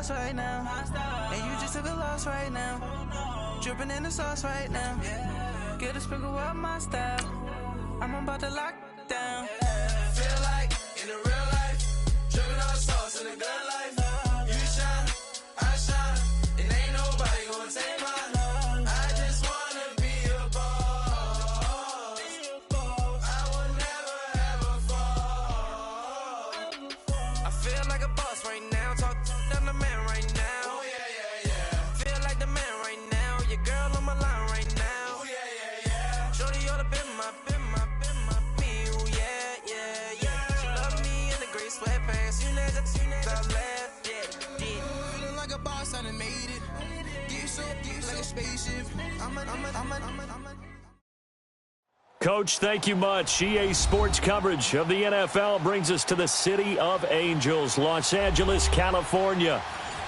boss right now. And you just took a loss right now. Dripping in the sauce right now. Get a sprinkle up my style. I'm about to lock down. Feel like in the real life, dripping on sauce in the good life. You shine, I shine, and ain't nobody gonna take mine. I just wanna be a boss. I will never ever fall. I feel like a boss right now. Talk to the man right now. Oh yeah, yeah, yeah. Feel like the man right now. Your girl on my line right now. Oh yeah, yeah, yeah. Shorty oughta been my, me. Ooh, yeah, yeah, yeah. She love me in the gray sweatpants. You never left, yeah. Feeling like a boss, I done made it. Get so like a spaceship. I'm a. Coach, thank you much. EA Sports coverage of the NFL brings us to the City of Angels, Los Angeles, California.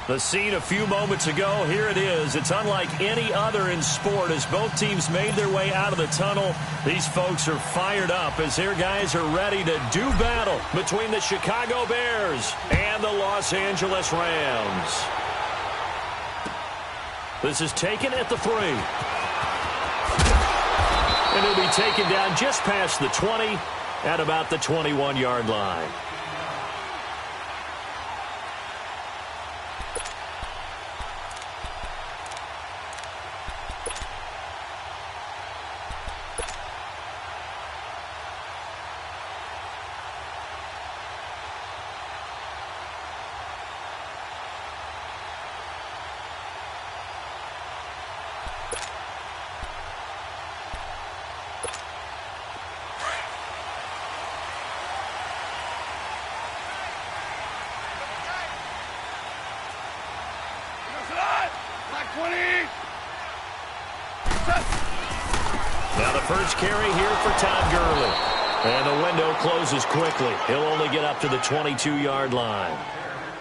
The scene a few moments ago, here it is. It's unlike any other in sport as both teams made their way out of the tunnel. These folks are fired up as their guys are ready to do battle between the Chicago Bears and the Los Angeles Rams. This is taken at the 3. And it'll be taken down just past the 20 at about the 21-yard line. Now the first carry here for Todd Gurley. And the window closes quickly. He'll only get up to the 22-yard line.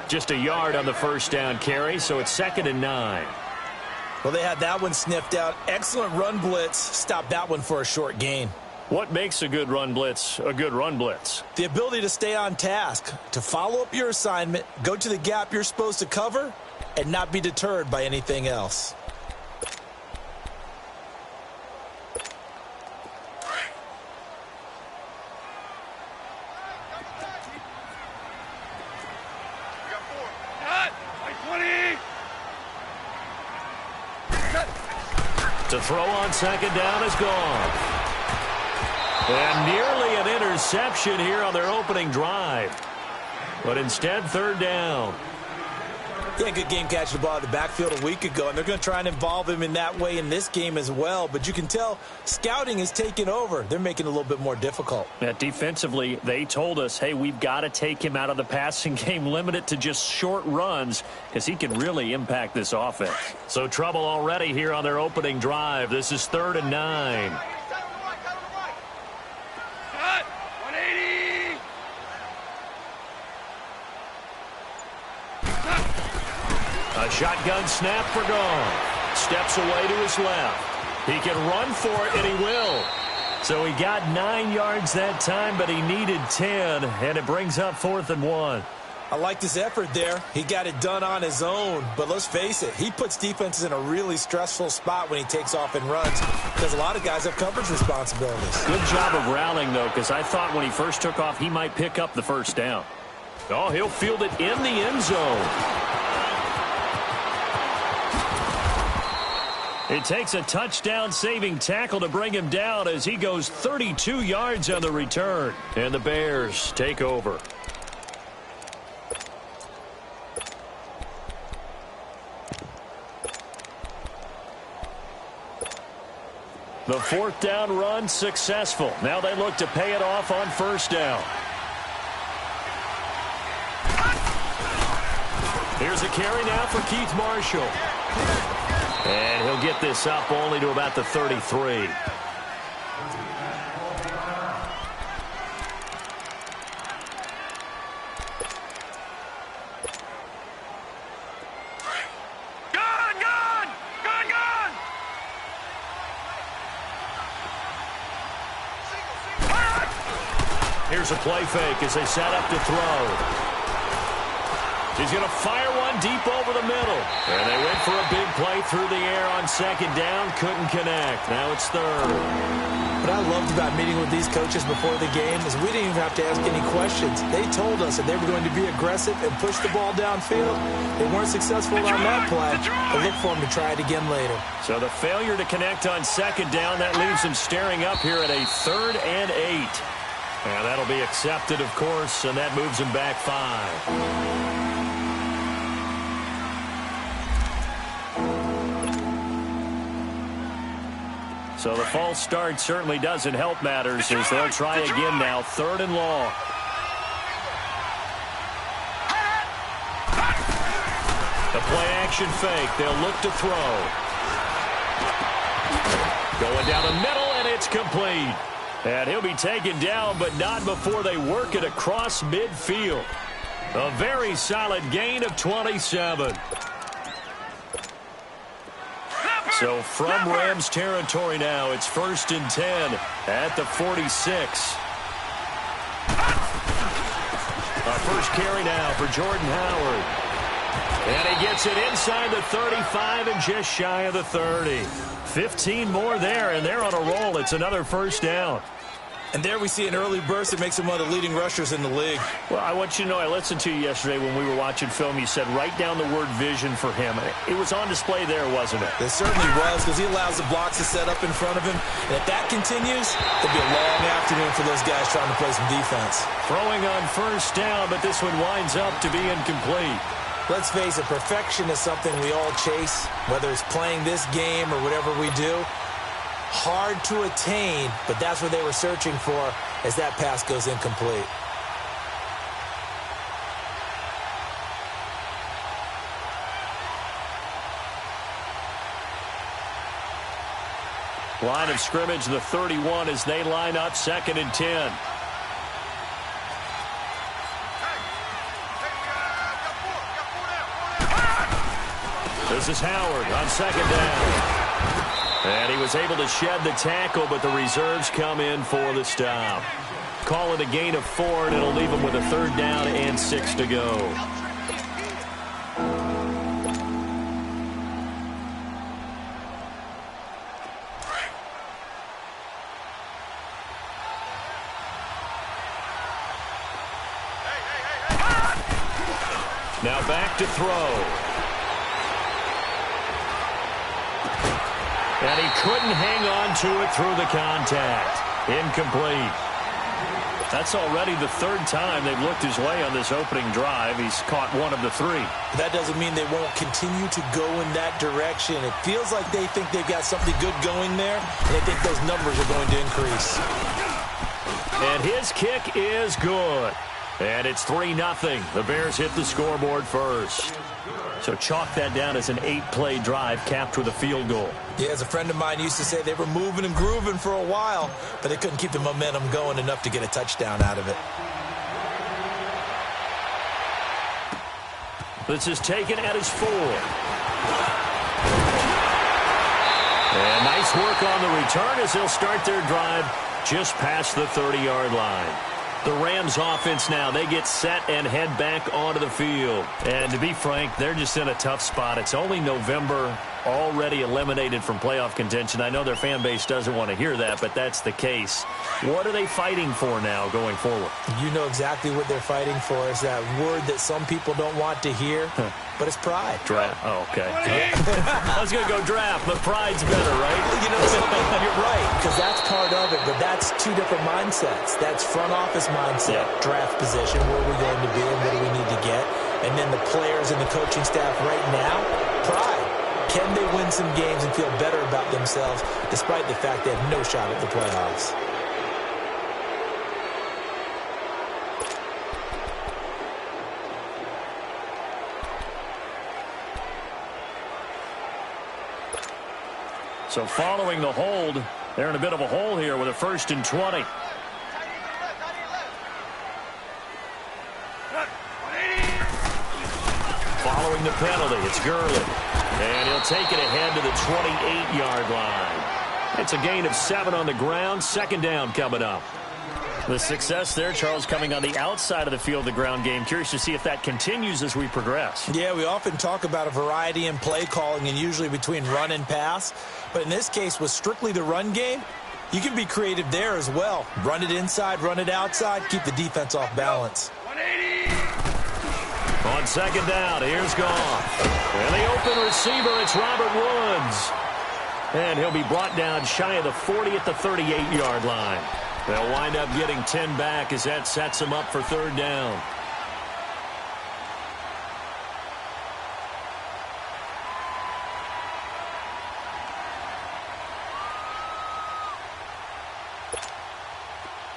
Just a yard on the first down carry, so it's 2nd and 9. Well, they had that one sniffed out. Excellent run blitz. Stopped that one for a short gain. What makes a good run blitz a good run blitz? The ability to stay on task, to follow up your assignment, go to the gap you're supposed to cover, and not be deterred by anything else. To throw on 2nd down is gone. And nearly an interception here on their opening drive. But instead, 3rd down. Yeah, good game catching the ball at the backfield a week ago, and they're going to try and involve him in that way in this game as well. But you can tell scouting is taking over. They're making it a little bit more difficult. Defensively, they told us, hey, we've got to take him out of the passing game, limit it to just short runs, because he can really impact this offense. So trouble already here on their opening drive. This is 3rd and 9. A shotgun snap for Goff. Steps away to his left. He can run for it, and he will. So he got 9 yards that time, but he needed 10, and it brings up 4th and 1. I liked his effort there. He got it done on his own. But let's face it, he puts defenses in a really stressful spot when he takes off and runs because a lot of guys have coverage responsibilities. Good job of rallying, though, because I thought when he first took off, he might pick up the first down. Oh, he'll field it in the end zone. It takes a touchdown-saving tackle to bring him down as he goes 32 yards on the return. And the Bears take over. The 4th down run successful. Now they look to pay it off on 1st down. Here's a carry now for Keith Marshall. And he'll get this up only to about the 33. Here's a play fake as they set up to throw. He's going to fire one one deep over the middle. And they went for a big play through the air on second down. Couldn't connect. Now it's third. What I loved about meeting with these coaches before the game is we didn't even have to ask any questions. They told us that they were going to be aggressive and push the ball downfield. They weren't successful on that play, but look for them to try it again later. So the failure to connect on second down, that leaves them staring up here at a 3rd and 8. And that'll be accepted, of course, and that moves them back 5. So the false start certainly doesn't help matters as they'll try again now, 3rd and long. The play-action fake. They'll look to throw. Going down the middle, and it's complete. And he'll be taken down, but not before they work it across midfield. A very solid gain of 27. So from Rams territory now, it's 1st and 10 at the 46. Our first carry now for Jordan Howard. And he gets it inside the 35 and just shy of the 30. 15 more there, and they're on a roll. It's another first down. And there we see an early burst that makes him one of the leading rushers in the league. Well, I want you to know, I listened to you yesterday when we were watching film. You said write down the word vision for him. It was on display there, wasn't it? It certainly was, because he allows the blocks to set up in front of him. And if that continues, it'll be a long afternoon for those guys trying to play some defense. Throwing on first down, but this one winds up to be incomplete. Let's face it, perfection is something we all chase, whether it's playing this game or whatever we do. Hard to attain, but that's what they were searching for as that pass goes incomplete. Line of scrimmage, the 31, as they line up 2nd and 10. This is Howard on 2nd down. And he was able to shed the tackle, but the reserves come in for the stop. Call it a gain of 4, and it'll leave him with a 3rd down and 6 to go. Now back to throw. And he couldn't hang on to it through the contact. Incomplete. That's already the 3rd time they've looked his way on this opening drive. He's caught 1 of the 3. That doesn't mean they won't continue to go in that direction. It feels like they think they've got something good going there, and they think those numbers are going to increase. And his kick is good. And it's 3-0. The Bears hit the scoreboard first. So chalk that down as an 8-play drive capped with a field goal. Yeah, as a friend of mine used to say, they were moving and grooving for a while, but they couldn't keep the momentum going enough to get a touchdown out of it. This is taken at his 4. And nice work on the return as they'll start their drive just past the 30-yard line. The Rams offense now, they get set and head back onto the field. And to be frank, they're just in a tough spot. It's only November, already eliminated from playoff contention. I know their fan base doesn't want to hear that, but that's the case. What are they fighting for now going forward? You know exactly what they're fighting for. Is that word that some people don't want to hear, but it's pride. Draft. Oh, okay. I was going to go draft, but pride's better, right? You know, you're right, because that's part of it, but that's 2 different mindsets. That's front office mindset, draft position, where are we going to be and what do we need to get? And then the players and the coaching staff right now, pride. Can they win some games and feel better about themselves despite the fact they have no shot at the playoffs? So following the hold, they're in a bit of a hole here with a 1st and 20. Following the penalty, it's Gurley. And he'll take it ahead to the 28-yard line. It's a gain of 7 on the ground. 2nd down coming up. The success there, Charles, coming on the outside of the field, the ground game. Curious to see if that continues as we progress. Yeah, we often talk about a variety in play calling and usually between run and pass. But in this case, with strictly the run game, you can be creative there as well. Run it inside, run it outside, keep the defense off balance. 180. On second down, here's Goff. And the open receiver, it's Robert Woods. And he'll be brought down shy of the 40 at the 38-yard line. They'll wind up getting 10 back as that sets them up for third down.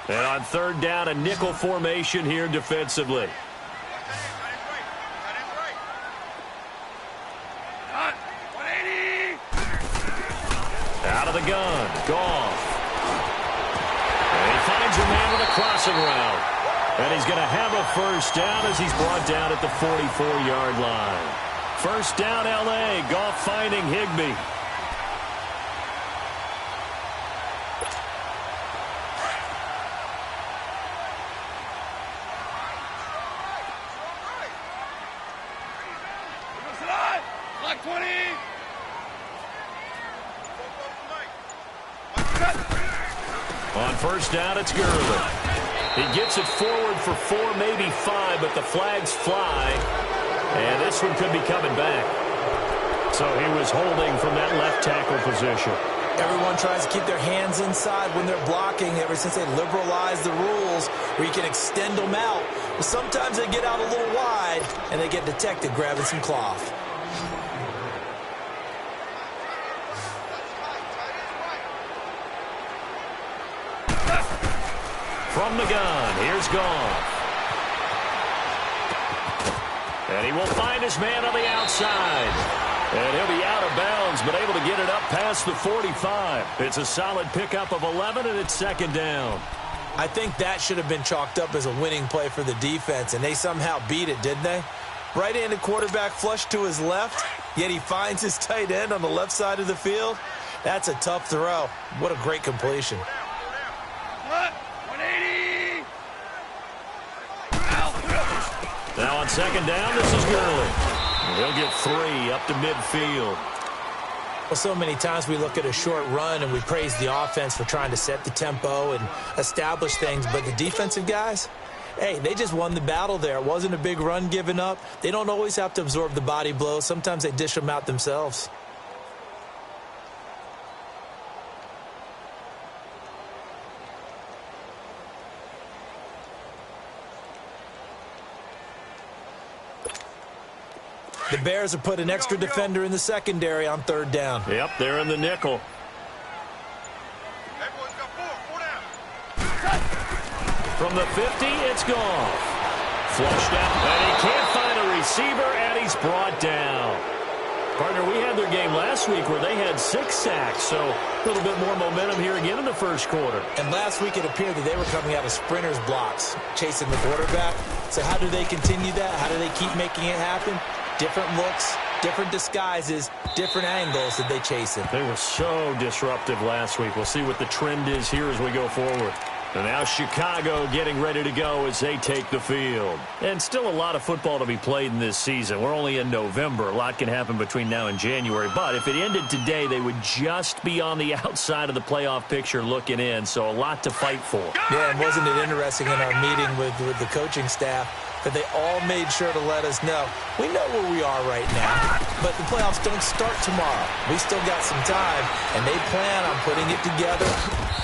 And on third down, a nickel formation here defensively. Out of the gun, Goff. And he finds a man with a crossing route. And he's going to have a first down as he's brought down at the 44-yard line. First down, L.A. Goff finding Higbee. On first down, it's Gurley. He gets it forward for 4, maybe 5, but the flags fly. And this one could be coming back. So he was holding from that left tackle position. Everyone tries to keep their hands inside when they're blocking ever since they liberalized the rules where you can extend them out. But sometimes they get out a little wide and they get detected grabbing some cloth. From the gun, here's Goff. And he will find his man on the outside. And he'll be out of bounds, but able to get it up past the 45. It's a solid pickup of 11, and it's second down. I think that should have been chalked up as a winning play for the defense, and they somehow beat it, didn't they? Right-handed quarterback flush to his left, yet he finds his tight end on the left side of the field. That's a tough throw. What a great completion. Now on second down, this is Gurley. He'll get 3 up to midfield. Well, so many times we look at a short run and we praise the offense for trying to set the tempo and establish things, but the defensive guys, hey, they just won the battle there. It wasn't a big run given up. They don't always have to absorb the body blows. Sometimes they dish them out themselves. The Bears have put an extra defender in the secondary on third down. Yep, they're in the nickel. From the 50, it's Goff. Flushed out, and he can't find a receiver, and he's brought down. Partner, we had their game last week where they had 6 sacks, so a little bit more momentum here again in the first quarter. And last week it appeared that they were coming out of sprinters blocks, chasing the quarterback. So how do they continue that? How do they keep making it happen? Different looks, different disguises, different angles that they chase it. They were so disruptive last week. We'll see what the trend is here as we go forward. And now Chicago getting ready to go as they take the field. And still a lot of football to be played in this season. We're only in November. A lot can happen between now and January. But if it ended today, they would just be on the outside of the playoff picture looking in. So a lot to fight for. Yeah, and wasn't it interesting in our meeting with the coaching staff that they all made sure to let us know, we know where we are right now, but the playoffs don't start tomorrow. We still got some time, and they plan on putting it together,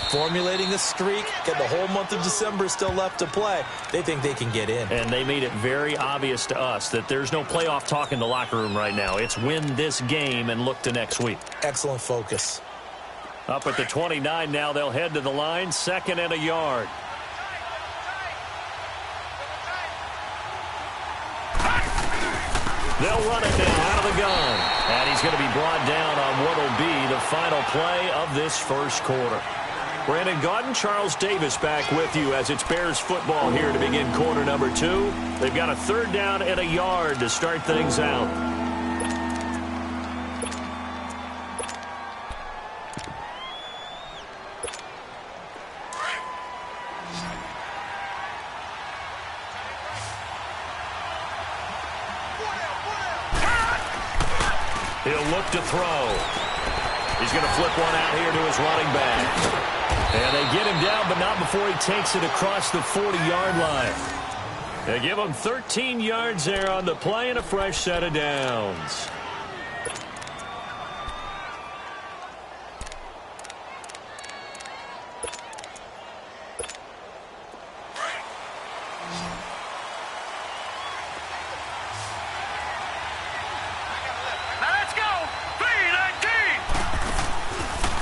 formulating a streak, and the whole month of December is still left to play. They think they can get in. And they made it very obvious to us that there's no playoff talk in the locker room right now. It's win this game and look to next week. Excellent focus. Up at the 29 now, they'll head to the line, 2nd and a yard. They'll run it now out of the gun. And he's going to be brought down on what will be the final play of this first quarter. Brandon Gaudin, Charles Davis back with you as it's Bears football here to begin quarter number 2. They've got a 3rd down and a yard to start things out. He'll look to throw. He's going to flip one out here to his running back. And they get him down, but not before he takes it across the 40-yard line. They give him 13 yards there on the play and a fresh set of downs.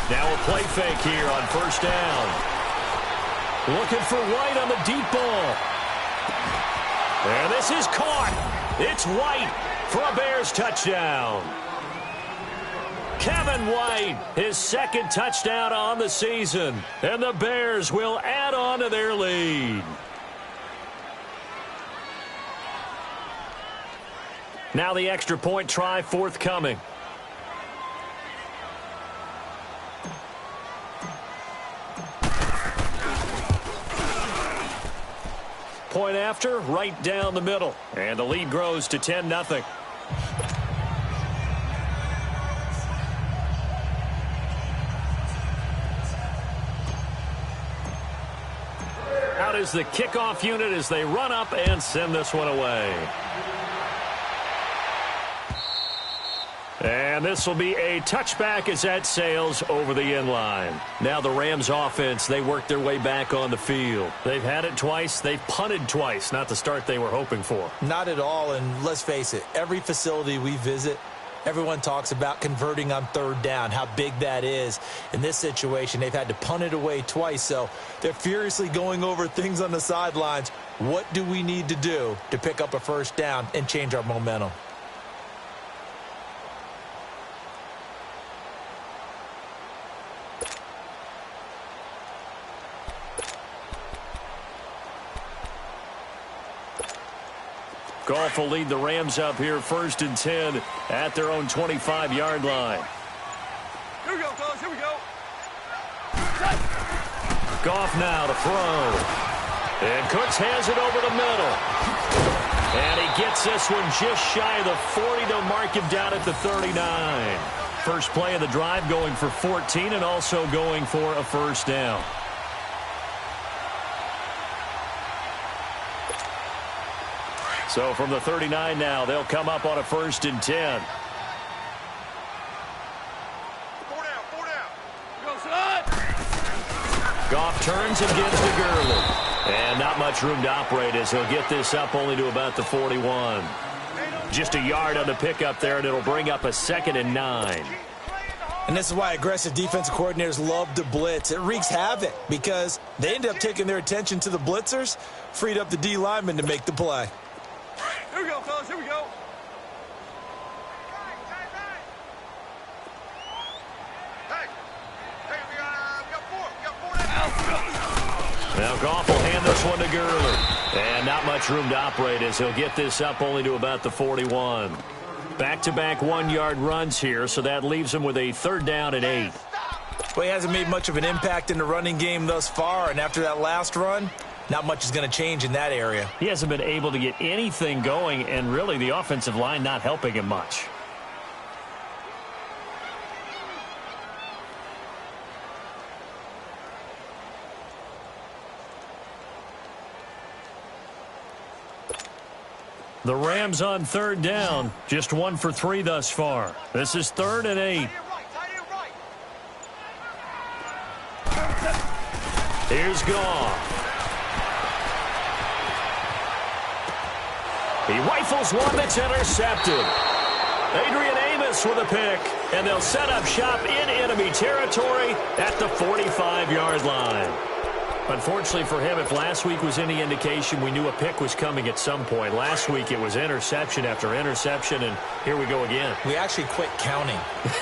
Now a play fake here on first down. Looking for White on the deep ball. And this is caught. It's White for a Bears touchdown. Kevin White, his second touchdown on the season. And the Bears will add on to their lead. Now the extra point try forthcoming. Point after, right down the middle. And the lead grows to 10-0. Out is the kickoff unit as they run up and send this one away. And this will be a touchback as that sails over the end line. Now the Rams offense, they work their way back on the field. They've had it twice. They've punted twice. Not the start they were hoping for. Not at all, and let's face it, every facility we visit, everyone talks about converting on third down, how big that is. In this situation, they've had to punt it away twice, so they're furiously going over things on the sidelines. What do we need to do to pick up a first down and change our momentum? Goff will lead the Rams up here first and 10 at their own 25-yard line. Here we go, fellas. Here we go. Goff now to throw. And Cooks has it over the middle. And he gets this one just shy of the 40. They'll mark him down at the 39. First play of the drive going for 14 and also going for a first down. So from the 39 now, they'll come up on a first and 10. Four down. Go, son. Goff turns and gives to Gurley. And not much room to operate as he'll get this up only to about the 41. Just a yard on the pickup there, and it'll bring up a 2nd and 9. And this is why aggressive defensive coordinators love to blitz. It wreaks havoc because they end up taking their attention to the blitzers, freed up the D lineman to make the play. Here we go, fellas. Here we go. Hey, we got four down. Now Goff will hand this one to Gurley. And not much room to operate as he'll get this up only to about the 41. Back-to-back 1-yard runs here, so that leaves him with a 3rd down and 8. Well, he hasn't made much of an impact in the running game thus far, and after that last run, not much is going to change in that area. He hasn't been able to get anything going, and really the offensive line not helping him much. The Rams on 3rd down, just 1 for 3 thus far. This is 3rd and 8. Here's Goff. He rifles one that's intercepted. Adrian Amos with a pick, and they'll set up shop in enemy territory at the 45-yard line. Unfortunately for him, if last week was any indication, we knew a pick was coming at some point. Last week it was interception after interception, and here we go again. We actually quit counting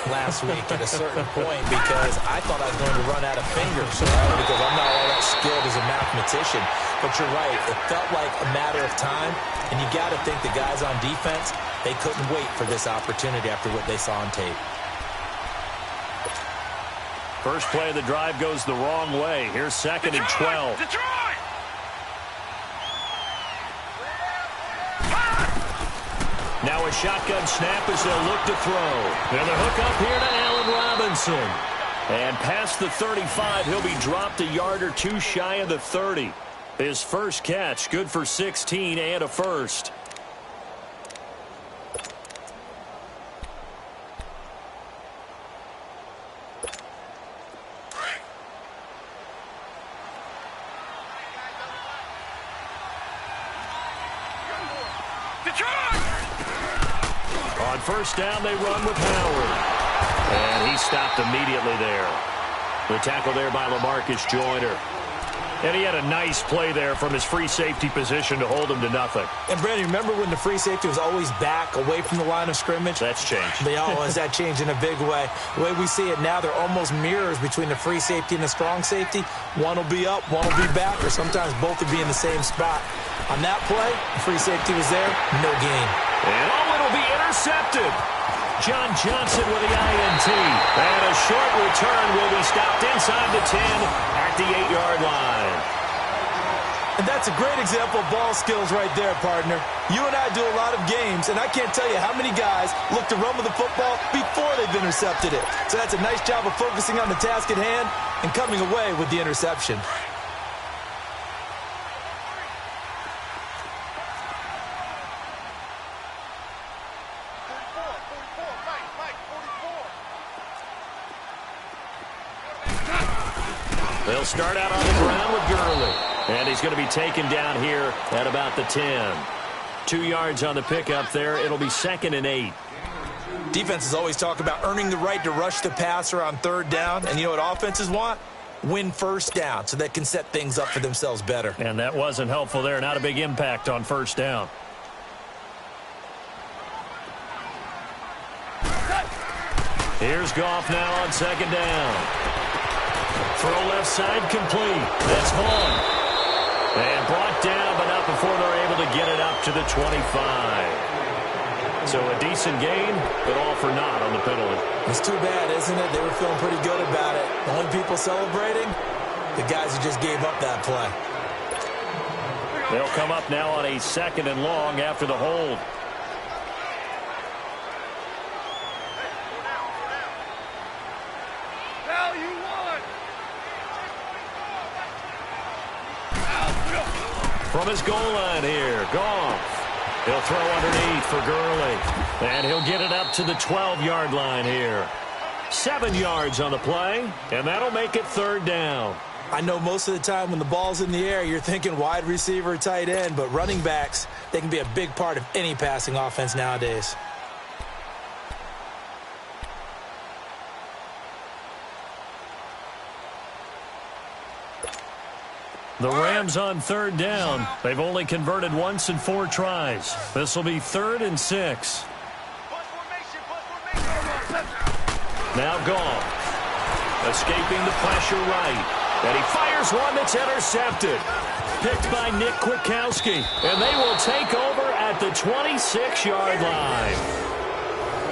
last week at a certain point because I thought I was going to run out of fingers, right? Because I'm not all that skilled as a mathematician. But you're right, it felt like a matter of time, and you got to think the guys on defense, they couldn't wait for this opportunity after what they saw on tape. First play of the drive goes the wrong way. Here's 2nd and 12. Now a shotgun snap as they'll look to throw. And the hook up here to Allen Robinson. And past the 35, he'll be dropped a yard or two shy of the 30. His first catch, good for 16 and a first. On first down, they run with Howard. And he stopped immediately there. The tackle there by LaMarcus Joyner. And he had a nice play there from his free safety position to hold him to nothing. And, Brandon, remember when the free safety was always back, away from the line of scrimmage? That's changed. Has that changed in a big way? The way we see it now, they're almost mirrors between the free safety and the strong safety. One will be up, one will be back, or sometimes both will be in the same spot. On that play, the free safety was there, no gain. And it'll be intercepted. John Johnson with the INT. And a short return will be stopped inside the 10 at the 8-yard line. And that's a great example of ball skills right there, partner. You and I do a lot of games, and I can't tell you how many guys look to run with the football before they've intercepted it. So that's a nice job of focusing on the task at hand and coming away with the interception. They'll start out on the ground with Gurley. And he's going to be taken down here at about the 10. 2 yards on the pickup there. It'll be 2nd and 8. Defenses always talk about earning the right to rush the passer on third down. And you know what offenses want? Win first down so they can set things up for themselves better. And that wasn't helpful there. Not a big impact on first down. Here's Goff now on 2nd down. Throw left side complete. That's Vaughn. And brought down, but not before they're able to get it up to the 25. So a decent gain, but all for naught on the penalty. It's too bad, isn't it? They were feeling pretty good about it. The only people celebrating, the guys who just gave up that play. They'll come up now on a 2nd and long after the hold. From his goal line here, Goff. He'll throw underneath for Gurley. And he'll get it up to the 12-yard line here. 7 yards on the play, and that'll make it 3rd down. I know most of the time when the ball's in the air, you're thinking wide receiver, tight end, but running backs, they can be a big part of any passing offense nowadays. The Rams on 3rd down. They've only converted once in 4 tries. This will be 3rd and 6. Now Goff. Escaping the pressure right. And he fires one that's intercepted. Picked by Nick Kwiatkowski. And they will take over at the 26-yard line.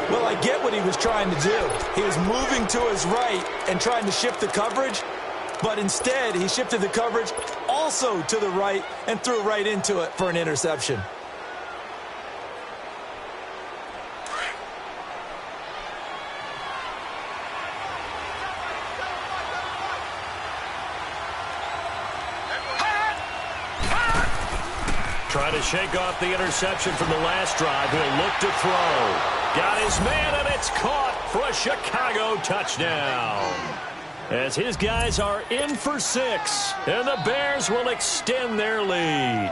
Well, I get what he was trying to do. He was moving to his right and trying to shift the coverage. But instead, he shifted the coverage also to the right and threw right into it for an interception. Trying to shake off the interception from the last drive. He'll look to throw. Got his man, and it's caught for a Chicago touchdown. As his guys are in for 6, and the Bears will extend their lead.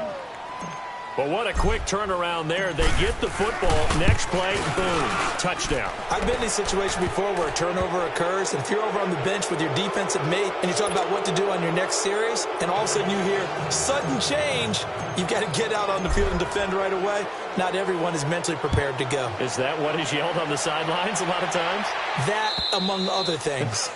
But what a quick turnaround there. They get the football. Next play, boom, touchdown. I've been in a situation before where a turnover occurs, and if you're over on the bench with your defensive mate and you talk about what to do on your next series, and all of a sudden you hear sudden change, you've got to get out on the field and defend right away. Not everyone is mentally prepared to go. Is that what is yelled on the sidelines a lot of times? That, among other things.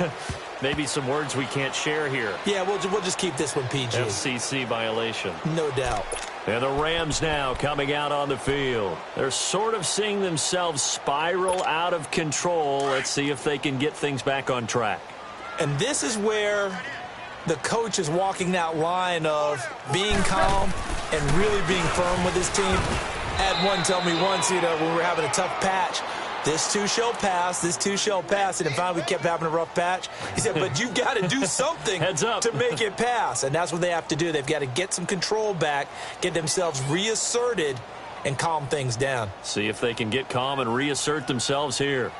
Maybe some words we can't share here. Yeah, we'll just keep this one PG. FCC violation. No doubt. And the Rams now coming out on the field. They're sort of seeing themselves spiral out of control. Let's see if they can get things back on track. And this is where the coach is walking that line of being calm and really being firm with his team. Had one tell me once, when we were having a tough patch, this too shall pass, this too shall pass, and finally we kept having a rough patch. He said, but you've got to do something Heads up. to make it pass, and that's what they have to do. They've got to get some control back, get themselves reasserted, and calm things down. See if they can get calm and reassert themselves here.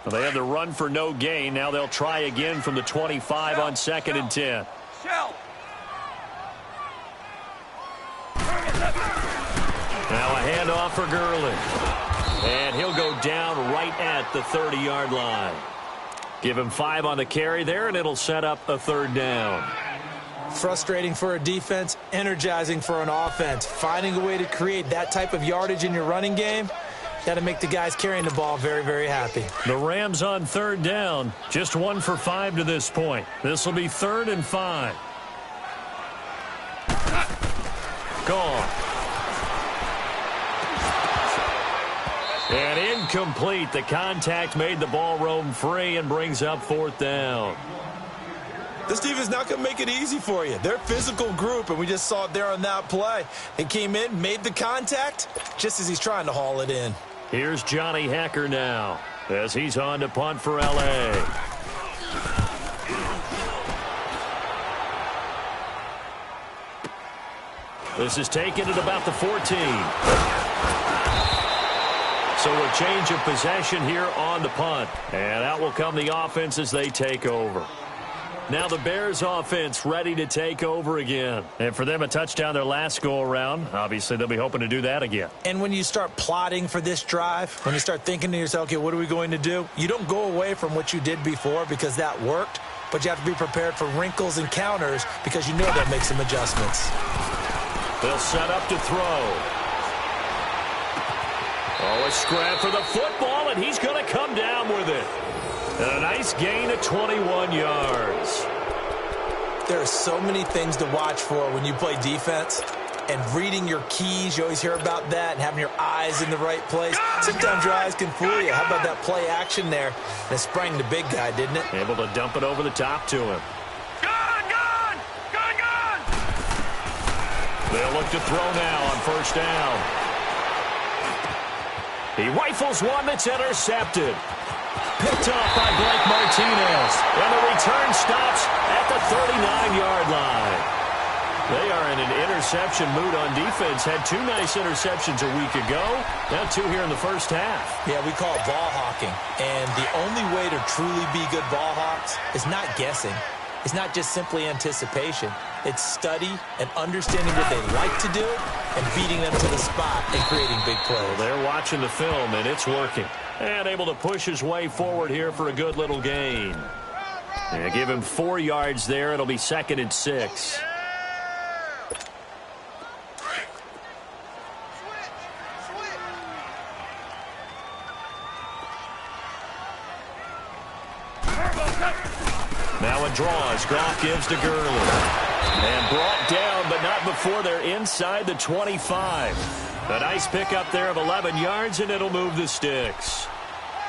Well, they had the run for no gain. Now they'll try again from the 25 on 2nd and 10. Now a handoff for Gurley. And he'll go down right at the 30-yard line. Give him 5 on the carry there, and it'll set up a 3rd down. Frustrating for a defense, energizing for an offense. Finding a way to create that type of yardage in your running game, got to make the guys carrying the ball very, very happy. The Rams on 3rd down. Just 1 for 5 to this point. This will be 3rd and 5. Gone. And incomplete. The contact made the ball roam free and brings up 4th down. This defense not going to make it easy for you. They're a physical group, and we just saw it there on that play. They came in, made the contact, just as he's trying to haul it in. Here's Johnny Hekker now as he's on to punt for L.A. This is taken at about the 14. So a change of possession here on the punt. And out will come the offense as they take over. Now the Bears offense ready to take over again. And for them, a touchdown their last go-around. Obviously, they'll be hoping to do that again. And when you start plotting for this drive, when you start thinking to yourself, okay, what are we going to do? You don't go away from what you did before because that worked, but you have to be prepared for wrinkles and counters because you know they'll make some adjustments. They'll set up to throw. Oh, a scrap for the football, and he's going to come down with it. And a nice gain of 21 yards. There are so many things to watch for when you play defense. And reading your keys, you always hear about that, and having your eyes in the right place. Sometimes your eyes can fool you. How about that play action there? And it sprang the big guy, didn't it? Able to dump it over the top to him. Gone! They'll look to throw now on 1st down. He rifles one that's intercepted. Picked off by Blake Martinez. And the return stops at the 39-yard line. They are in an interception mood on defense. Had 2 nice interceptions a week ago. Now 2 here in the first half. Yeah, we call it ball hawking. And the only way to truly be good ball hawks is not guessing. It's not just simply anticipation. It's study and understanding what they like to do and beating them to the spot and creating big plays. Well, they're watching the film, and it's working. And able to push his way forward here for a good little gain. And give him 4 yards there. It'll be 2nd and 6. Now a draw as Goff gives to Gurley. And brought down, but not before they're inside the 25. A nice pickup there of 11 yards, and it'll move the sticks.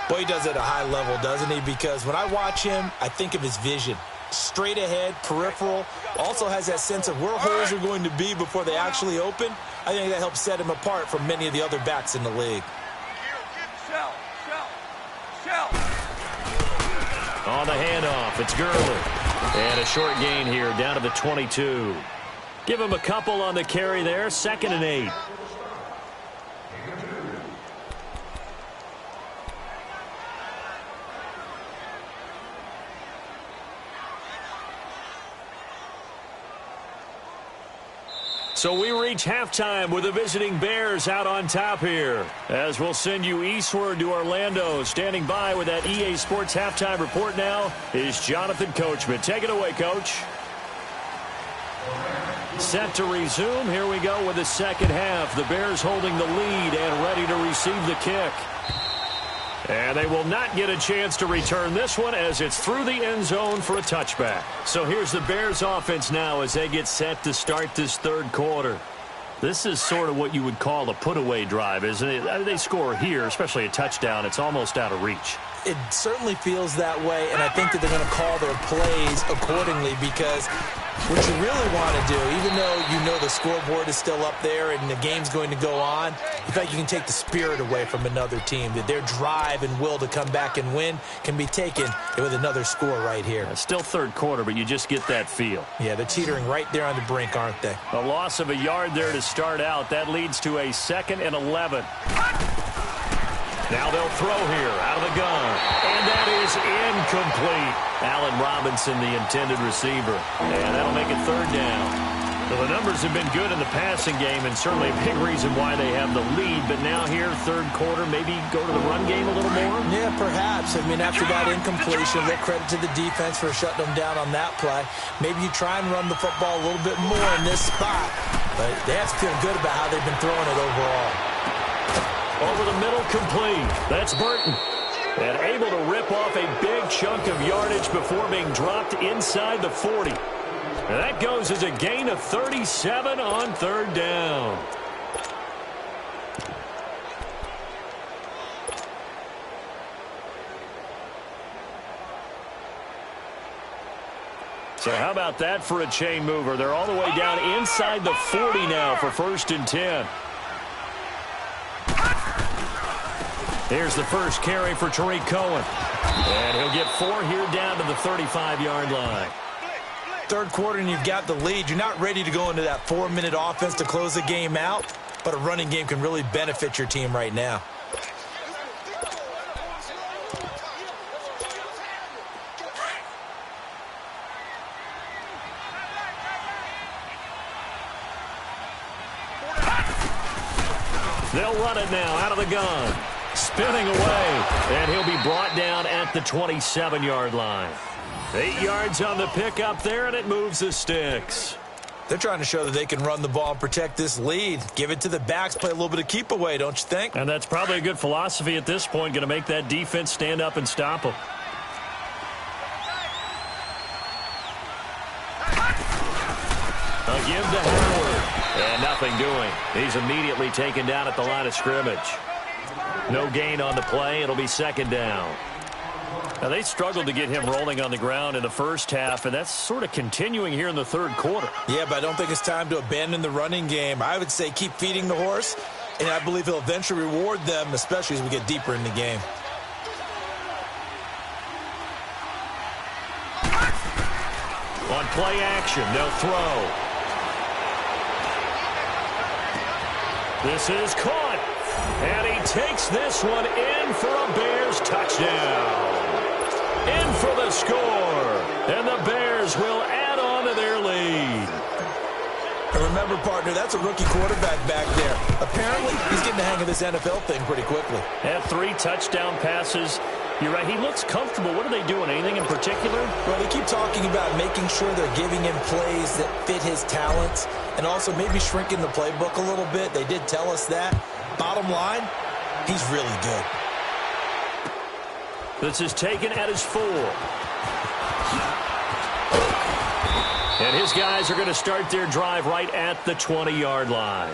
Boy, he does it at a high level, doesn't he? Because when I watch him, I think of his vision. Straight ahead, peripheral. Also has that sense of where holes are going to be before they actually open. I think that helps set him apart from many of the other backs in the league. On the handoff, it's Gurley. And a short gain here down to the 22. Give him a couple on the carry there. 2nd and 8. So we reach halftime with the visiting Bears out on top here. As we'll send you eastward to Orlando. Standing by with that EA Sports halftime report now is Jonathan Coachman. Take it away, Coach. Set to resume. Here we go with the second half. The Bears holding the lead and ready to receive the kick. And they will not get a chance to return this one as it's through the end zone for a touchback. So here's the Bears offense now as they get set to start this 3rd quarter. This is sort of what you would call a put-away drive, isn't it? They score here, especially a touchdown. It's almost out of reach. It certainly feels that way, and I think that they're going to call their plays accordingly, because what you really want to do, even though you know the scoreboard is still up there and the game's going to go on, in fact, you can take the spirit away from another team, that their drive and will to come back and win can be taken with another score right here. Still third quarter, but you just get that feel. Yeah, they're teetering right there on the brink, aren't they? A loss of a yard there to start out. That leads to a 2nd and 11. Now they'll throw here out of the gun. And that is incomplete. Allen Robinson, the intended receiver. And that'll make it 3rd down. Well, the numbers have been good in the passing game, and certainly a big reason why they have the lead. But now here, 3rd quarter, maybe go to the run game a little more? Yeah, perhaps. I mean, after that incompletion, a little credit to the defense for shutting them down on that play. Maybe you try and run the football a little bit more in this spot. But they have to feel good about how they've been throwing it overall. Over the middle, complete. That's Burton. And able to rip off a big chunk of yardage before being dropped inside the 40. And that goes as a gain of 37 on 3rd down. So how about that for a chain mover? They're all the way down inside the 40 now for 1st and 10. Here's the first carry for Tariq Cohen. And he'll get 4 here down to the 35-yard line. 3rd quarter and you've got the lead. You're not ready to go into that 4-minute offense to close the game out, but a running game can really benefit your team right now. They'll run it now out of the gun. Spinning away, and he'll be brought down at the 27-yard line. 8 yards on the pickup there, and it moves the sticks. They're trying to show that they can run the ball and protect this lead. Give it to the backs, play a little bit of keep away, don't you think? And that's probably a good philosophy at this point, going to make that defense stand up and stop them. A give to Howard, and nothing doing. He's immediately taken down at the line of scrimmage. No gain on the play. It'll be 2nd down. Now, they struggled to get him rolling on the ground in the first half, and that's sort of continuing here in the 3rd quarter. Yeah, but I don't think it's time to abandon the running game. I would say keep feeding the horse, and I believe he'll eventually reward them, especially as we get deeper in the game. On play action, they'll throw. This is caught. And he takes this one in for a Bears touchdown. In for the score. And the Bears will add on to their lead. And remember, partner, that's a rookie quarterback back there. Apparently, he's getting the hang of this NFL thing pretty quickly. Had 3 touchdown passes. You're right, he looks comfortable. What are they doing? Anything in particular? Well, they keep talking about making sure they're giving him plays that fit his talents and also maybe shrinking the playbook a little bit. They did tell us that. Bottom line, he's really good. This is taken at his 4. And his guys are going to start their drive right at the 20-yard line.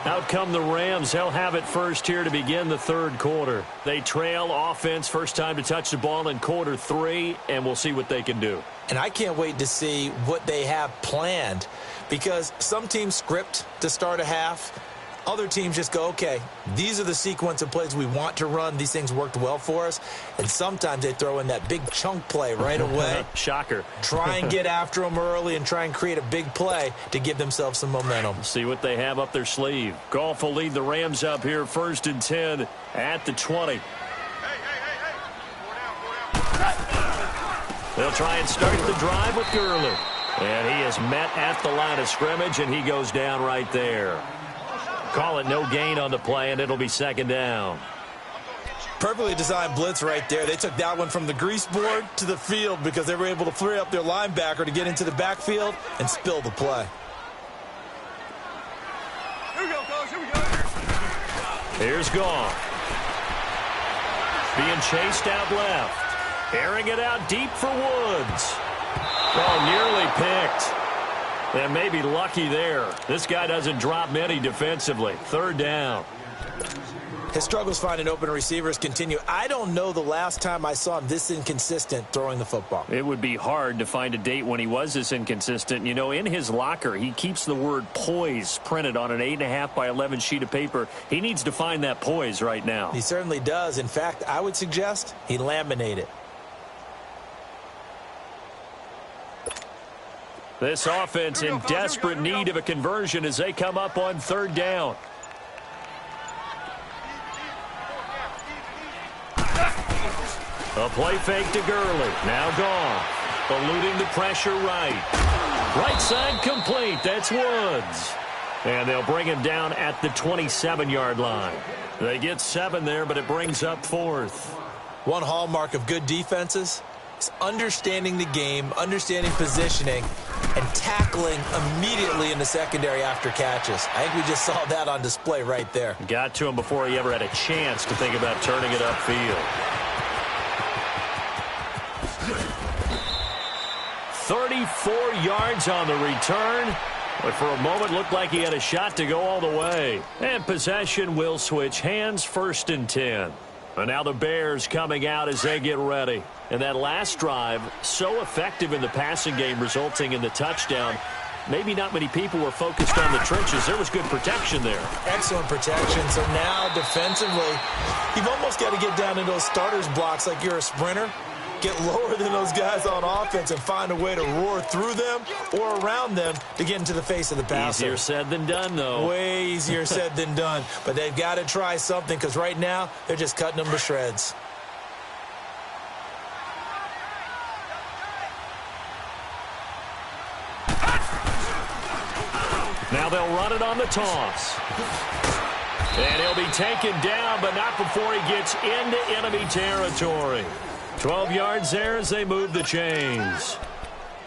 Out come the Rams. They'll have it first here to begin the 3rd quarter. They trail offense, first time to touch the ball in quarter 3, and we'll see what they can do. And I can't wait to see what they have planned, because some teams script to start a half. Other teams just go, okay, these are the sequence of plays we want to run. These things worked well for us. And sometimes they throw in that big chunk play right away. Shocker. Try and get after them early and try and create a big play to give themselves some momentum. See what they have up their sleeve. Goff will lead the Rams up here 1st and 10 at the 20. They'll try and start the drive with Gurley. And he is met at the line of scrimmage, and he goes down right there. Call it no gain on the play, and it'll be 2nd down. Perfectly designed blitz right there. They took that one from the grease board to the field because they were able to free up their linebacker to get into the backfield and spill the play. Here we go, coach. Here we go. Here's Goff. Being chased out left. Airing it out deep for Woods. Oh, nearly picked. And maybe lucky there. This guy doesn't drop many defensively. 3rd down. His struggles finding open receivers continue. I don't know the last time I saw him this inconsistent throwing the football. It would be hard to find a date when he was this inconsistent. You know, in his locker, he keeps the word poise printed on an 8.5 by 11 sheet of paper. He needs to find that poise right now. He certainly does. In fact, I would suggest he laminate it. This offense in desperate need of a conversion as they come up on 3rd down. A play fake to Gurley. Now gone. Eluding the pressure right. Right side complete. That's Woods. And they'll bring him down at the 27-yard line. They get 7 there, but it brings up 4th. One hallmark of good defenses is understanding the game, understanding positioning, and tackling immediately in the secondary after catches. I think we just saw that on display right there. Got to him before he ever had a chance to think about turning it upfield. 34 yards on the return, but for a moment looked like he had a shot to go all the way. And possession will switch hands, 1st and 10. And now the Bears coming out as they get ready. And that last drive, so effective in the passing game, resulting in the touchdown. Maybe not many people were focused on the trenches. There was good protection there. Excellent protection. So now defensively, you've almost got to get down in those starters blocks like you're a sprinter. Get lower than those guys on offense and find a way to roar through them or around them to get into the face of the passer. Easier said than done, though. Way easier said than done. But they've got to try something because right now they're just cutting them to shreds. Now they'll run it on the toss. And he'll be taken down, but not before he gets into enemy territory. 12 yards there as they move the chains.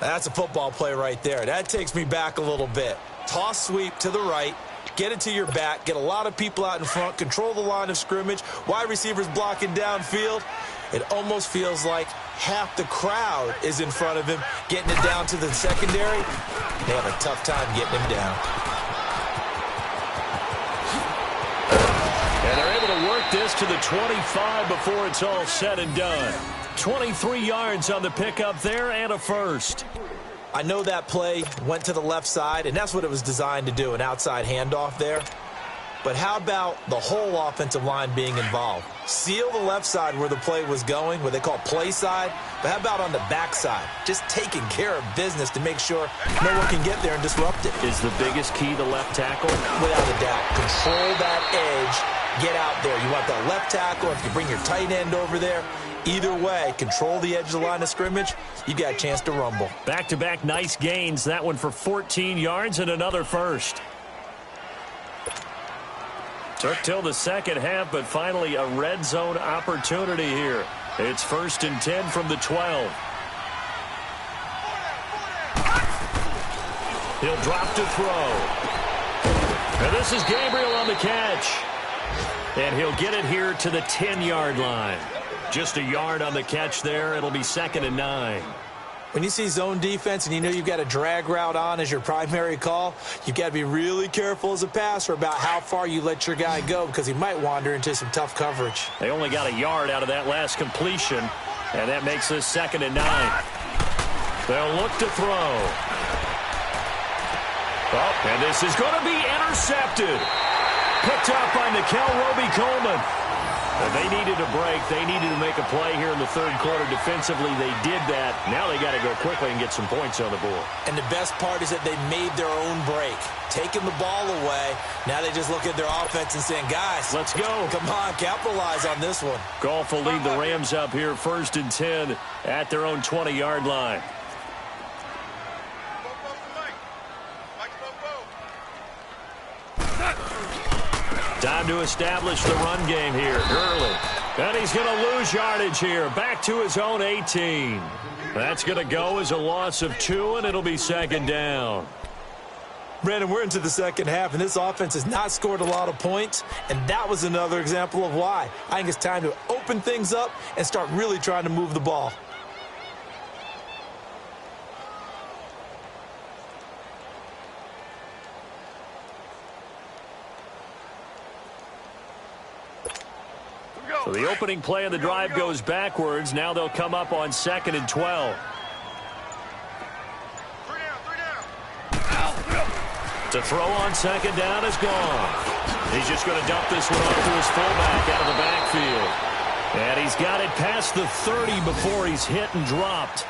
That's a football play right there. That takes me back a little bit. Toss sweep to the right, get it to your back, get a lot of people out in front, control the line of scrimmage, wide receivers blocking downfield. It almost feels like half the crowd is in front of him, getting it down to the secondary. They have a tough time getting him down. And they're able to work this to the 25 before it's all said and done. 23 yards on the pickup there and a 1st. I know that play went to the left side, and that's what it was designed to do, an outside handoff there. But how about the whole offensive line being involved? Seal the left side where the play was going, what they call play side. But how about on the back side? Just taking care of business to make sure no one can get there and disrupt it. Is the biggest key the left tackle? Without a doubt. Control that edge. Get out there. You want that left tackle. If you bring your tight end over there, either way, control the edge of the line of scrimmage, you got a chance to rumble. Back-to-back nice gains. That one for 14 yards and another 1st. Took till the second half, but finally a red zone opportunity here. It's 1st and 10 from the 12. He'll drop to throw. And this is Gabriel on the catch. And he'll get it here to the 10-yard line. Just a yard on the catch there. It'll be 2nd and 9. When you see zone defense and you know you've got a drag route on as your primary call, you've got to be really careful as a passer about how far you let your guy go because he might wander into some tough coverage. They only got a yard out of that last completion, and that makes this 2nd and 9. They'll look to throw. Oh, and this is going to be intercepted. Picked up by Nickel Roby-Coleman. And they needed a break. They needed to make a play here in the 3rd quarter. Defensively, they did that. Now they got to go quickly and get some points on the board. And the best part is that they made their own break. Taking the ball away. Now they just look at their offense and saying, guys, let's go. Come on, capitalize on this one. Goff will lead the Rams up here 1st and 10 at their own 20-yard line. Time to establish the run game here. Gurley. And he's going to lose yardage here. Back to his own 18. That's going to go as a loss of 2, and it'll be 2nd down. Brandon, we're into the second half, and this offense has not scored a lot of points, and that was another example of why. I think it's time to open things up and start really trying to move the ball. So the opening play of the drive goes backwards. Now they'll come up on 2nd and 12. To throw on 2nd down is gone. He's just going to dump this one off to his fullback out of the backfield. And he's got it past the 30 before he's hit and dropped.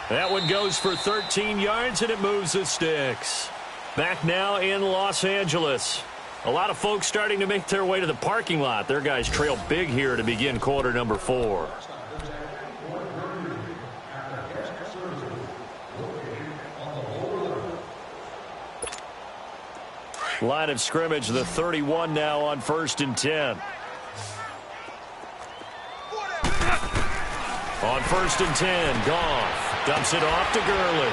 That one goes for 13 yards, and it moves the sticks. Back now in Los Angeles. A lot of folks starting to make their way to the parking lot. Their guys trail big here to begin quarter number 4. Line of scrimmage, the 31 now on 1st and 10. On 1st and 10, Goff dumps it off to Gurley.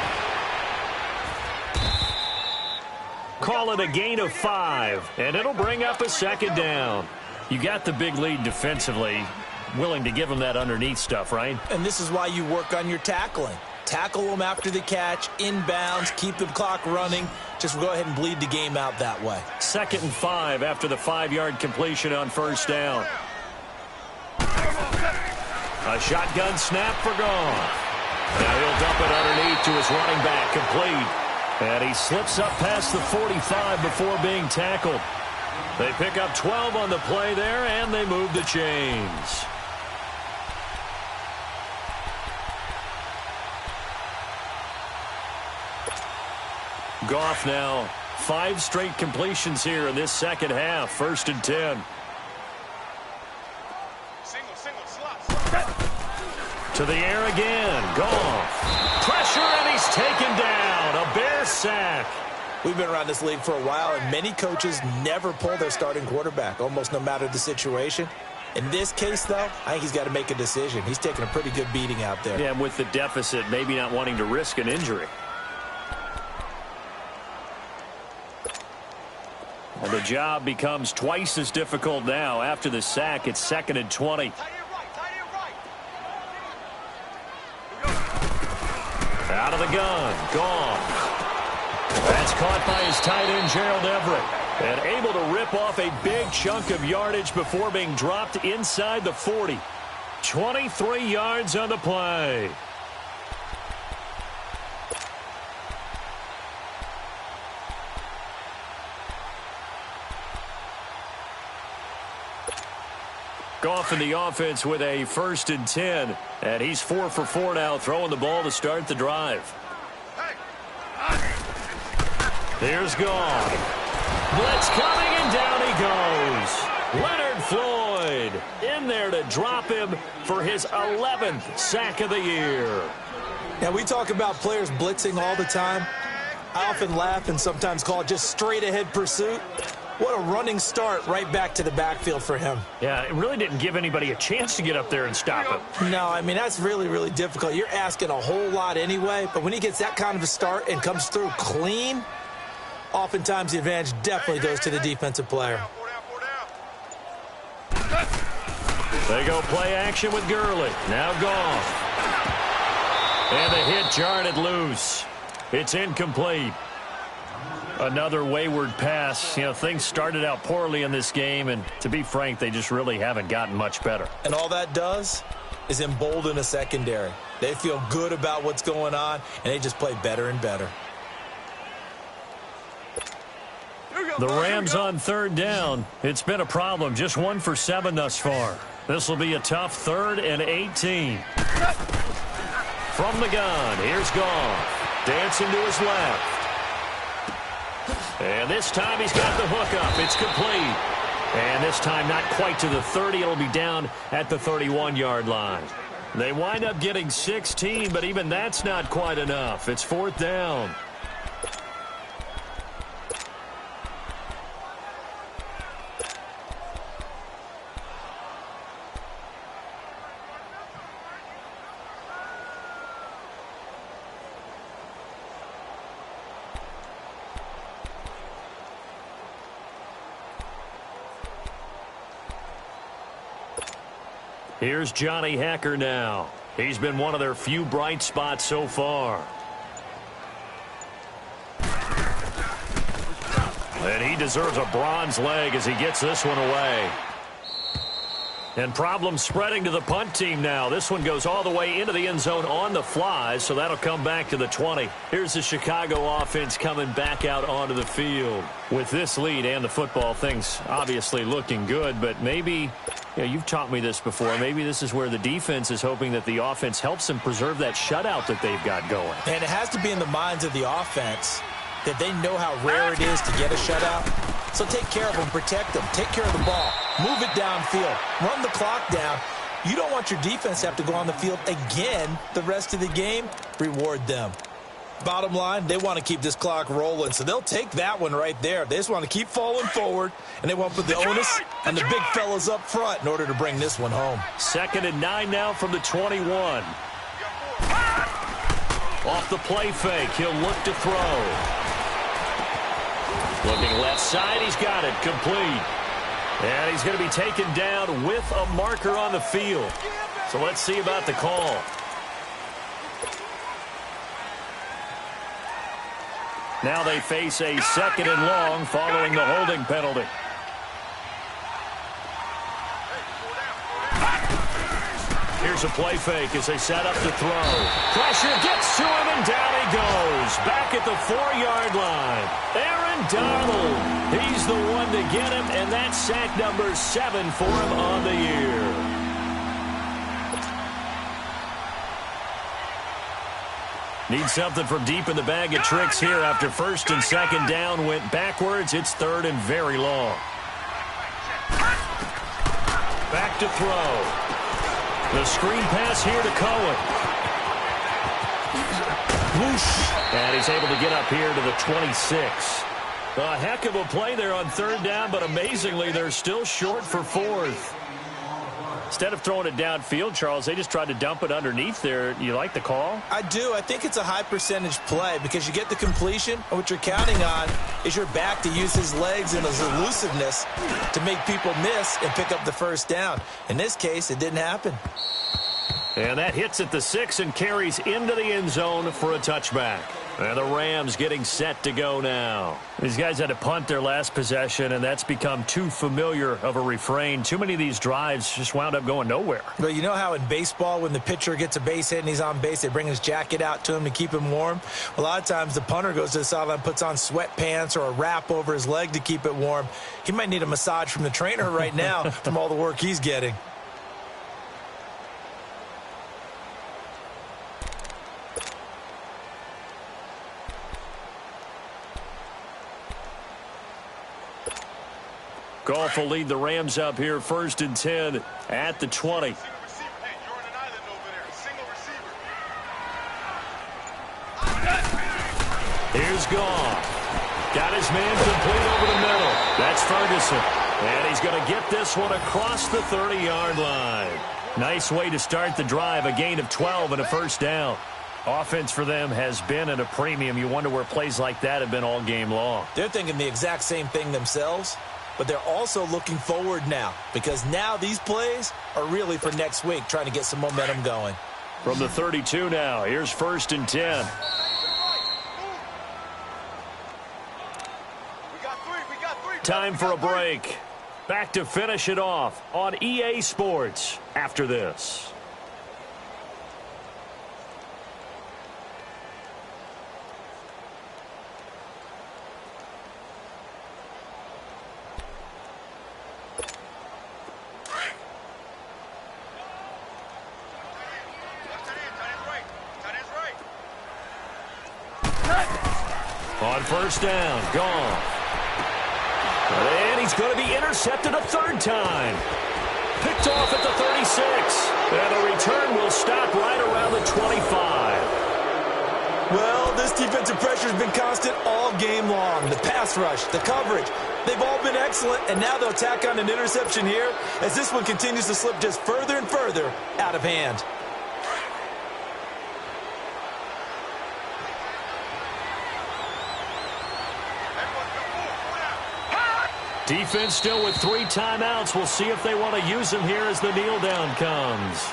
Call it a gain of 5, and it'll bring up a 2nd down. You got the big lead defensively. Willing to give them that underneath stuff, right? And this is why you work on your tackling. Tackle them after the catch, inbounds, keep the clock running. Just go ahead and bleed the game out that way. 2nd and 5 after the 5-yard completion on 1st down. A shotgun snap for Goff. Now he'll dump it underneath to his running back, complete. And he slips up past the 45 before being tackled. They pick up 12 on the play there, and they move the chains. Goff now 5 straight completions here in this second half. 1st and 10. To the air again. Goff. Pressure, and he's taken down. A Bear sack. We've been around this league for a while, and many coaches never pull their starting quarterback, almost no matter the situation. In this case, though, I think he's got to make a decision. He's taking a pretty good beating out there. Yeah, and with the deficit, maybe not wanting to risk an injury. And the job becomes twice as difficult now. After the sack, it's 2nd and 20. Out of the gun. Gone. That's caught by his tight end, Gerald Everett. And able to rip off a big chunk of yardage before being dropped inside the 40. 23 yards on the play. Goff in the offense with a 1st and 10. And he's 4 for 4 now, throwing the ball to start the drive. Here's Goff. Blitz coming, and down he goes. Leonard Floyd in there to drop him for his 11th sack of the year. Now, we talk about players blitzing all the time. I often laugh and sometimes call it just straight-ahead pursuit. What a running start right back to the backfield for him. Yeah, it really didn't give anybody a chance to get up there and stop him. No, I mean, that's really, really difficult. You're asking a whole lot anyway, but when he gets that kind of a start and comes through clean, oftentimes the advantage definitely goes to the defensive player. They go play action with Gurley. Now Goff. And the hit jarred it loose. It's incomplete. Another wayward pass. You know, things started out poorly in this game, and to be frank, they just really haven't gotten much better. And all that does is embolden a secondary. They feel good about what's going on, and they just play better and better. The Rams on 3rd down. It's been a problem. Just 1 for 7 thus far. This will be a tough 3rd and 18. From the gun, here's Goff. Dancing to his left. And this time he's got the hook up. It's complete. And this time not quite to the 30. It'll be down at the 31-yard line. They wind up getting 16, but even that's not quite enough. It's 4th down. Here's Johnny Hacker now. He's been one of their few bright spots so far. And he deserves a bronze leg as he gets this one away. And problems spreading to the punt team now. This one goes all the way into the end zone on the fly, so that'll come back to the 20. Here's the Chicago offense coming back out onto the field. With this lead and the football, things obviously looking good, but maybe, you've taught me this before, maybe this is where the defense is hoping that the offense helps them preserve that shutout that they've got going. And it has to be in the minds of the offense that they know how rare it is to get a shutout. So take care of them, protect them, take care of the ball, move it downfield, run the clock down. You don't want your defense to have to go on the field again the rest of the game. Reward them. Bottom line, they want to keep this clock rolling, so they'll take that one right there. They just want to keep falling forward, and they want to put the onus on the big fellas up front in order to bring this one home. 2nd and 9 now from the 21. Off the play fake, he'll look to throw. Looking left side, he's got it, complete. And he's going to be taken down with a marker on the field. So let's see about the call. Now they face a 2nd and long following the holding penalty. Here's a play fake as they set up to throw. Pressure gets to him, and down he goes. Back at the 4-yard line. Aaron Donald. He's the one to get him, and that's sack number 7 for him on the year. Need something from deep in the bag of tricks here after 1st and 2nd down went backwards. It's 3rd and very long. Back to throw. The screen pass here to Cohen. Whoosh. And he's able to get up here to the 26. A heck of a play there on 3rd down, but amazingly, they're still short for 4th. Instead of throwing it downfield, Charles, they just tried to dump it underneath there. You like the call? I do. I think it's a high percentage play because you get the completion, and what you're counting on is your back to use his legs and his elusiveness to make people miss and pick up the 1st down. In this case, it didn't happen. And that hits at the 6 and carries into the end zone for a touchback. And the Rams getting set to go now. These guys had to punt their last possession, and that's become too familiar of a refrain. Too many of these drives just wound up going nowhere. But you know how in baseball, when the pitcher gets a base hit and he's on base, they bring his jacket out to him to keep him warm? A lot of times the punter goes to the sideline, puts on sweatpants or a wrap over his leg to keep it warm. He might need a massage from the trainer right now from all the work he's getting. Goff will lead the Rams up here 1st and 10 at the 20. Here's Goff. Got his man complete over the middle. That's Ferguson. And he's going to get this one across the 30-yard line. Nice way to start the drive. A gain of 12 and a 1st down. Offense for them has been at a premium. You wonder where plays like that have been all game long. They're thinking the exact same thing themselves. But they're also looking forward now because now these plays are really for next week, trying to get some momentum going. From the 32 now, here's 1st and 10. Time for a break. Back to finish it off on EA Sports after this. On 1st down, gone. And he's going to be intercepted a 3rd time. Picked off at the 36. And the return will stop right around the 25. Well, this defensive pressure has been constant all game long. The pass rush, the coverage, they've all been excellent. And now they'll tack on an interception here as this one continues to slip just further and further out of hand. Defense still with 3 timeouts. We'll see if they want to use them here as the kneel down comes.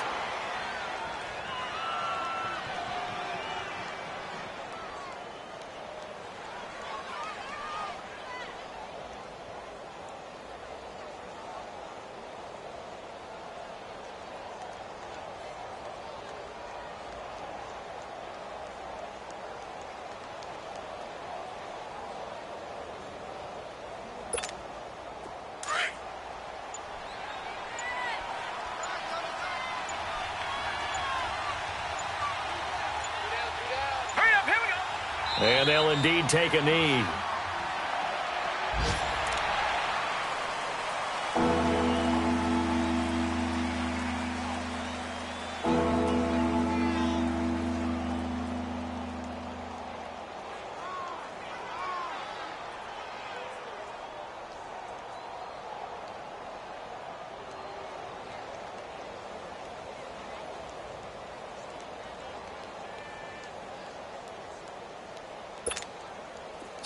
indeed take a knee.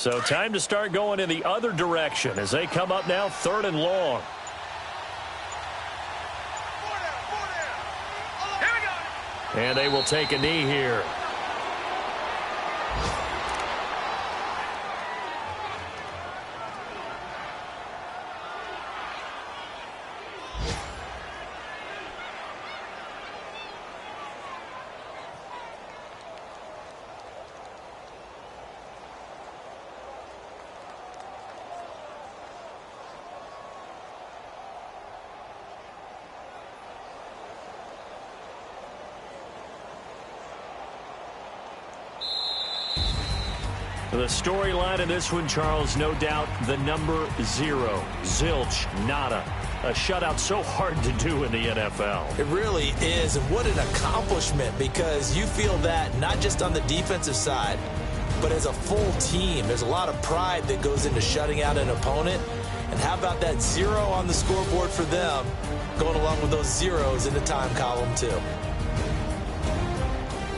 So time to start going in the other direction as they come up now 3rd and long. And they will take a knee here. The storyline in this one, Charles, no doubt the number 0. Zilch, nada. A shutout so hard to do in the NFL. It really is, and what an accomplishment, because you feel that not just on the defensive side, but as a full team. There's a lot of pride that goes into shutting out an opponent. And how about that 0 on the scoreboard for them, going along with those zeros in the time column too.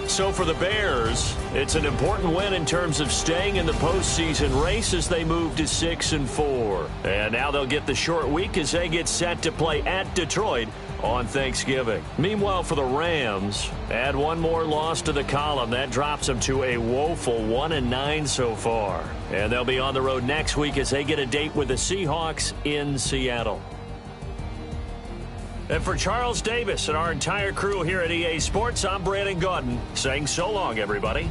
So for the Bears, it's an important win in terms of staying in the postseason race as they move to 6-4. And now they'll get the short week as they get set to play at Detroit on Thanksgiving. Meanwhile, for the Rams, add one more loss to the column. That drops them to a woeful 1-9 so far. And they'll be on the road next week as they get a date with the Seahawks in Seattle. And for Charles Davis and our entire crew here at EA Sports, I'm Brandon Gaudin saying so long, everybody.